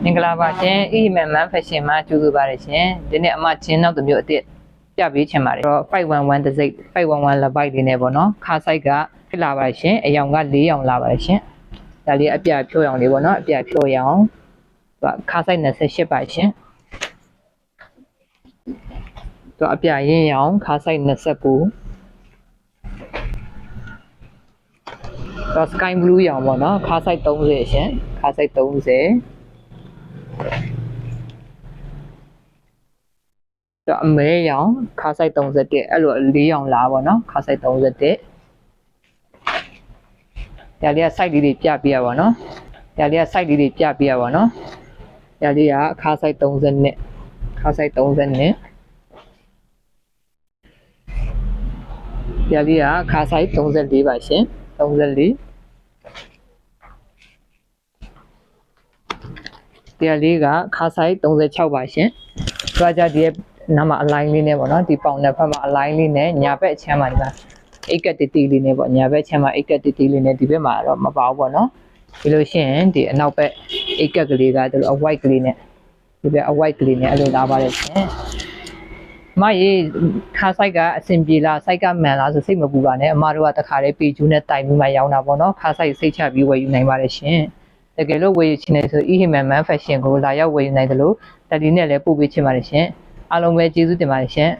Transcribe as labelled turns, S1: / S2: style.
S1: မင်္ဂလာပါရှင်အီမန်မန်ဖက်ရှင်မှာကြိုးစားပါရရှင်ဒီနေ့အမချင်းနောက်တစ်မျိုးအစ်စ်ပြပေးချင်ပါတယ်တော့511တစ်စိတ်511လက်ပိုက်လေးနဲ့ပေါ့နော်ခါဆိုင်ကဖြစ်လာပါရှင်အယောင်က4ရောင်လာပါရှင်ဒါလေးအပြဖြိုးရောင်လေးပေါ့နော်အပြဖြိုးရောင်သူကခါဆိုင်28ပါရှင်သူအပြရင်းရောင်ခါဆိုင်29တော့ sky blue ရောင်ပေါ့နော်ခါဆိုင်30ရှင်ခါဆိုင်30တော့အမဲရောင်ခါဆိုင်31အဲ့လို4ရောင်လားပေါ့နော်ခါဆိုင်31ဒါလေးက site လေးတွေပြပြရပါနော်ဒါလေးက site လေးတွေပြပြရပါနော်ဒါလေးကခါဆိုင်30နဲ့ခါဆိုင်30နဲ့ဒါလေးကခါဆိုင်34ပါရှင်34တရားလေးကခါဆိုင်36ပါရှင်။ကြွားကြဒီနားမှာ align လေးနဲ့ပေါ့နော်ဒီပေါင်နဲ့ဖက်မှာ align လေးနဲ့ညာဘက်အချမ်းမှာဒီမှာအိတ်ကတီတီလေးနဲ့ပေါ့ညာဘက်ချမ်းမှာအိတ်ကတီတီလေးနဲ့ဒီဘက်မှာတော့မပါဘူးပေါ့နော်။ပြီးလို့ရှိရင်ဒီအနောက်ဘက်အိတ်ကကလေးကဒီလို white ကလေးနဲ့ဒီဘက် white ကလေးနဲ့အဲ့လိုလာပါတယ်ရှင်။မရေခါဆိုင်ကအဆင်ပြေလားစိုက်ကမှန်လားဆိုစိတ်မပူပါနဲ့အမတို့ကတခါလေးပေကျူးနဲ့တိုင်ပြီးမှရောင်းတာပေါ့နော်ခါဆိုင်စိတ်ချပြီးဝယ်ယူနိုင်ပါတယ်ရှင်။တကယ်လို့ဝယ်ယူချင်တယ်ဆိုeHiman Fashion ကိုလာရောက်ဝယ်ယူနိုင်တယ်လို့တက်ဒီနဲ့လည်းပို့ပေးချင်ပါတယ်ရှင်အားလုံးပဲကျေးဇူးတင်ပါတယ်ရှင်